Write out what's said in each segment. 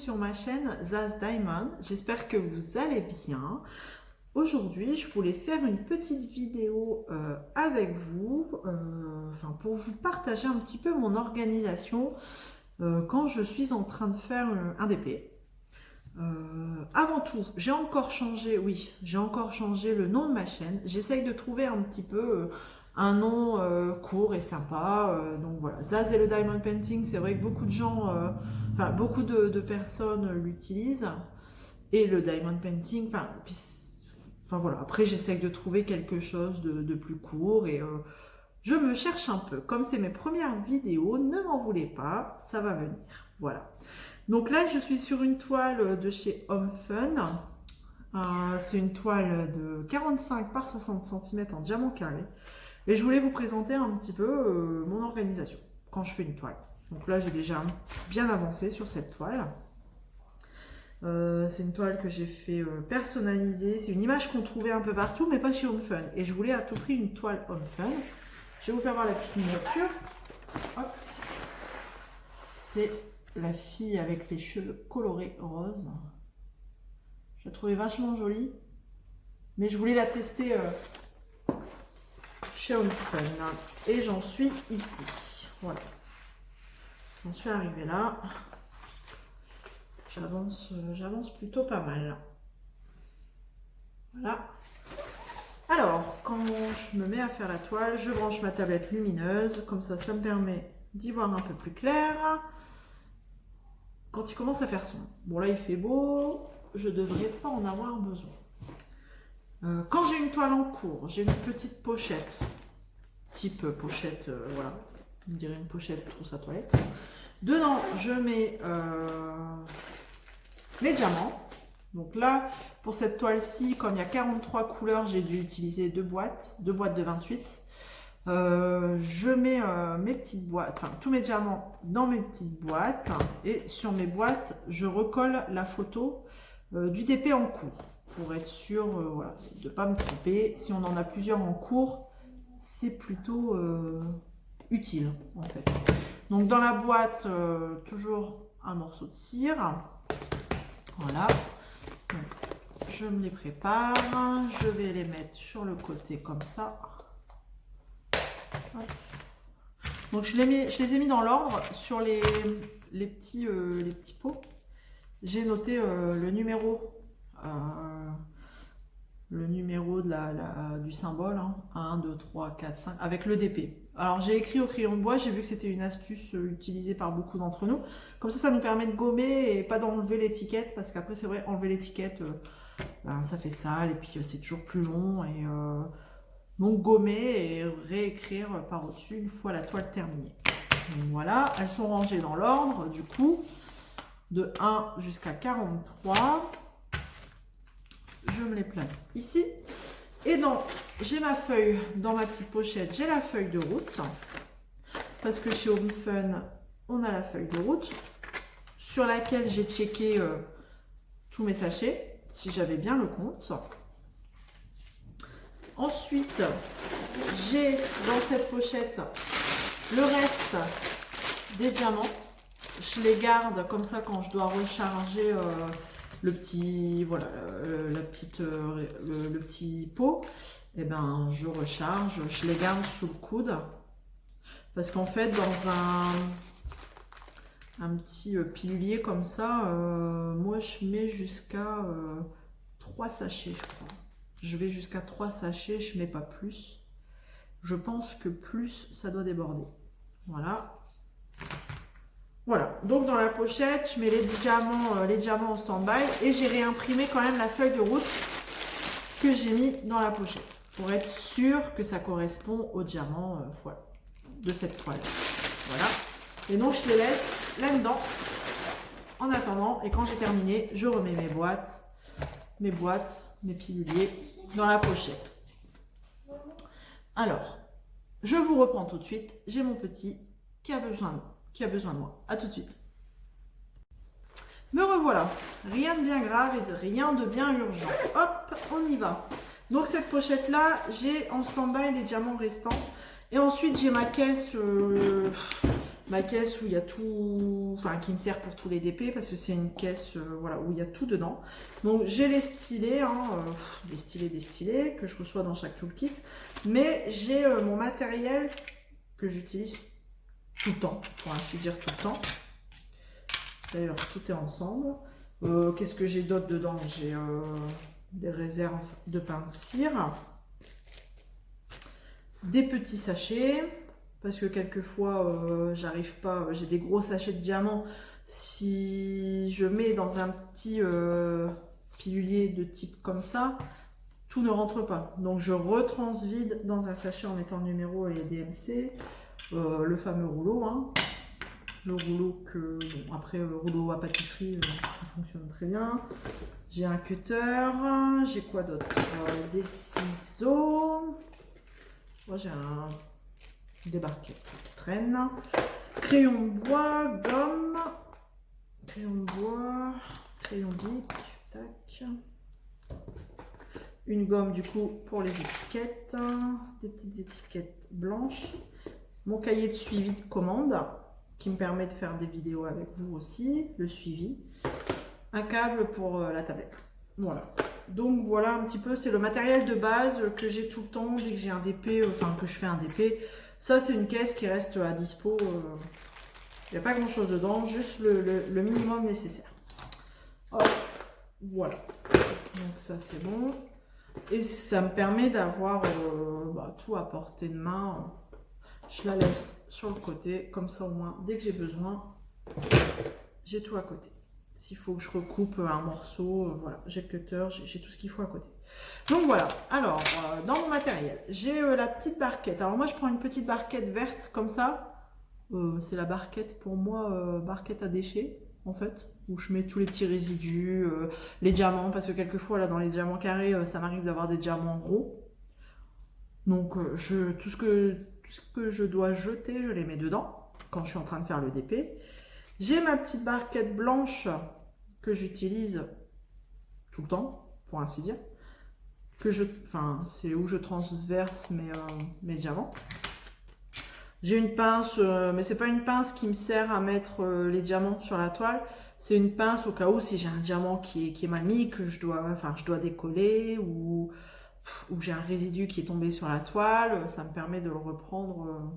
sur ma chaîne Zaz Diamond, j'espère que vous allez bien. Aujourd'hui, je voulais faire une petite vidéo avec vous, pour vous partager un petit peu mon organisation quand je suis en train de faire un DP. Avant tout, j'ai encore changé le nom de ma chaîne. J'essaye de trouver un petit peu un nom court et sympa. Donc voilà, Zaz et le Diamond Painting, c'est vrai que beaucoup de gens, beaucoup de personnes l'utilisent. Et le Diamond Painting, voilà. Après, j'essaye de trouver quelque chose de plus court et je me cherche un peu. Comme c'est mes premières vidéos, ne m'en voulez pas, ça va venir. Voilà. Donc là, je suis sur une toile de chez Home Fun. C'est une toile de 45 par 60 cm en diamant carré. Et je voulais vous présenter un petit peu mon organisation quand je fais une toile. Donc là, j'ai déjà bien avancé sur cette toile. C'est une toile que j'ai fait personnaliser. C'est une image qu'on trouvait un peu partout, mais pas chez Home Fun. Et je voulais à tout prix une toile Home Fun. Je vais vous faire voir la petite miniature. Hop. C'est la fille avec les cheveux colorés roses. Je la trouvais vachement jolie, mais je voulais la tester chez Home Fun. Et j'en suis ici. Voilà. J'en suis arrivée là. J'avance plutôt pas mal. Voilà. Alors, quand je me mets à faire la toile, je branche ma tablette lumineuse. Comme ça, ça me permet d'y voir un peu plus clair. Quand il commence à faire sombre. Bon, là, il fait beau. Je ne devrais pas en avoir besoin. Quand j'ai une toile en cours, j'ai une petite pochette. Type pochette, voilà. On dirait une pochette trousse à toilette. Dedans, je mets mes diamants. Donc là, pour cette toile-ci, comme il y a 43 couleurs, j'ai dû utiliser deux boîtes de 28. Je mets mes petites boîtes, tous mes diamants dans mes petites boîtes. Et sur mes boîtes, je recolle la photo du DP en cours. Pour être sûr voilà, de ne pas me tromper. Si on en a plusieurs en cours, c'est plutôt utile en fait. Donc dans la boîte, toujours un morceau de cire. Voilà. Donc, je me les prépare. Je vais les mettre sur le côté comme ça. Donc je les ai mis dans l'ordre sur les petits pots. J'ai noté le numéro du symbole, 1, 2, 3, 4, 5, avec le DP. Alors j'ai écrit au crayon de bois, j'ai vu que c'était une astuce utilisée par beaucoup d'entre nous. Comme ça nous permet de gommer et pas d'enlever l'étiquette, parce qu'après c'est vrai, enlever l'étiquette, ça fait sale, et puis c'est toujours plus long. Et donc gommer et réécrire par au-dessus une fois la toile terminée. Donc voilà, elles sont rangées dans l'ordre, du coup, de 1 jusqu'à 43. Je me les place ici. Et j'ai ma feuille dans ma petite pochette, j'ai la feuille de route. Parce que chez Home Fun, on a la feuille de route sur laquelle j'ai checké tous mes sachets, si j'avais bien le compte. Ensuite, j'ai dans cette pochette le reste des diamants. Je les garde comme ça quand je dois recharger le petit pot, et ben je recharge, je les garde sous le coude, parce qu'en fait dans un petit pilulier comme ça, moi je mets jusqu'à 3 sachets, je crois. Je vais jusqu'à 3 sachets, je mets pas plus. Je pense que plus ça doit déborder. Voilà. Voilà, donc dans la pochette, je mets les diamants en stand-by, et j'ai réimprimé quand même la feuille de route que j'ai mis dans la pochette pour être sûr que ça correspond aux diamants de cette toile. Voilà, et donc je les laisse là-dedans en attendant, et quand j'ai terminé, je remets mes piluliers dans la pochette. Alors, je vous reprends tout de suite, j'ai mon petit qui a besoin de moi. À tout de suite. Me revoilà. Rien de bien grave et rien de bien urgent. Hop, on y va. Donc cette pochette là, j'ai en stand-by les diamants restants. Et ensuite j'ai ma caisse ma caisse où il y a tout, enfin qui me sert pour tous les DP parce que c'est une caisse voilà, où il y a tout dedans. Donc j'ai les stylés, hein, des stylés que je reçois dans chaque toolkit, mais j'ai mon matériel que j'utilise tout le temps, pour ainsi dire tout le temps. D'ailleurs tout est ensemble. Qu'est-ce que j'ai d'autre dedans? J'ai des réserves de pain de cire, des petits sachets, parce que quelquefois j'arrive pas, j'ai des gros sachets de diamants, si je mets dans un petit pilulier de type comme ça, tout ne rentre pas, donc je retransvide dans un sachet en mettant le numéro et DMC, le fameux rouleau, hein. Le rouleau que, bon, après le rouleau à pâtisserie, ça fonctionne très bien. J'ai un cutter, j'ai quoi d'autre? Des ciseaux. Moi j'ai des barquettes qui traînent. Crayon de bois, gomme. Crayon de bois, crayon bic, tac. Une gomme du coup pour les étiquettes. Des petites étiquettes blanches. Mon cahier de suivi de commande qui me permet de faire des vidéos avec vous aussi, le suivi. Un câble pour la tablette. Voilà. Donc voilà un petit peu, c'est le matériel de base que j'ai tout le temps dès que j'ai un DP, enfin que je fais un DP. Ça c'est une caisse qui reste à dispo. Il n'y a pas grand chose dedans, juste le minimum nécessaire. Hop, voilà. Donc ça c'est bon. Et ça me permet d'avoir tout à portée de main. Je la laisse sur le côté, comme ça au moins, dès que j'ai besoin, j'ai tout à côté. S'il faut que je recoupe un morceau, voilà, j'ai le cutter, j'ai tout ce qu'il faut à côté. Donc voilà, alors, dans mon matériel, j'ai la petite barquette. Alors moi, je prends une petite barquette verte, comme ça. C'est la barquette, pour moi, barquette à déchets, en fait, où je mets tous les petits résidus, les diamants, parce que quelquefois, là, dans les diamants carrés, ça m'arrive d'avoir des diamants gros. Donc, tout ce que je dois jeter, je les mets dedans quand je suis en train de faire le DP. J'ai ma petite barquette blanche que j'utilise tout le temps, pour ainsi dire. C'est où je transverse mes diamants. J'ai une pince, mais c'est pas une pince qui me sert à mettre les diamants sur la toile. C'est une pince au cas où si j'ai un diamant qui est mal mis, que je dois décoller ou j'ai un résidu qui est tombé sur la toile, ça me permet de le reprendre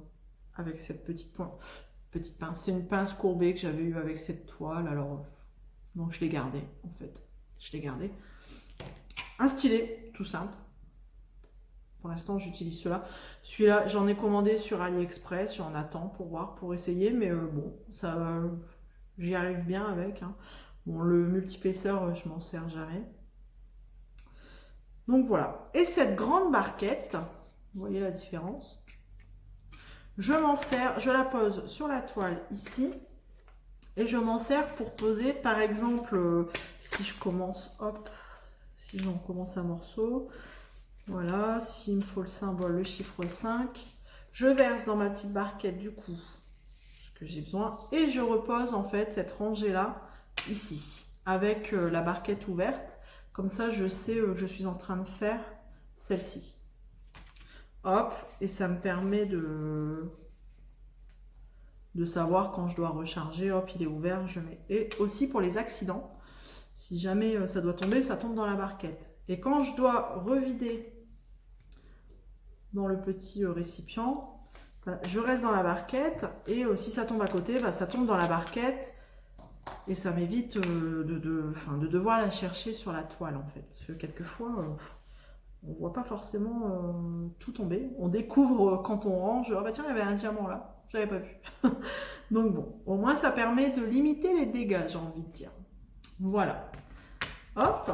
avec cette petite pince. C'est une pince courbée que j'avais eue avec cette toile, alors donc je l'ai gardée en fait. Je l'ai gardée. Un stylet, tout simple. Pour l'instant, j'utilise cela. Celui-là, j'en ai commandé sur AliExpress. J'en attends pour voir, pour essayer, mais bon, ça, j'y arrive bien avec. Hein. Bon, le multi-épaisseur, je m'en sers jamais. Donc voilà. Et cette grande barquette, vous voyez la différence? Je m'en sers, je la pose sur la toile ici. Et je m'en sers pour poser, par exemple, si je commence, hop, si j'en commence un morceau, voilà, s'il me faut le symbole, le chiffre 5, je verse dans ma petite barquette du coup ce que j'ai besoin et je repose en fait cette rangée-là ici, avec la barquette ouverte. Comme ça, je sais que je suis en train de faire celle-ci. Hop, et ça me permet de savoir quand je dois recharger. Hop, il est ouvert, je mets. Et aussi pour les accidents, si jamais ça doit tomber, ça tombe dans la barquette. Et quand je dois revider dans le petit récipient, je reste dans la barquette et si ça tombe à côté, ça tombe dans la barquette et ça m'évite de devoir la chercher sur la toile en fait. Parce que quelquefois, on voit pas forcément tout tomber. On découvre quand on range, ah bah tiens, il y avait un diamant là, j'avais pas vu. Donc bon, au moins ça permet de limiter les dégâts, j'ai envie de dire. Voilà. Hop,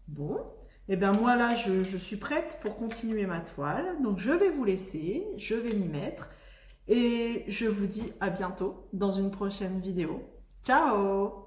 bon. Et bien moi là, je suis prête pour continuer ma toile. Donc je vais vous laisser, je vais m'y mettre. Et je vous dis à bientôt dans une prochaine vidéo. Ciao!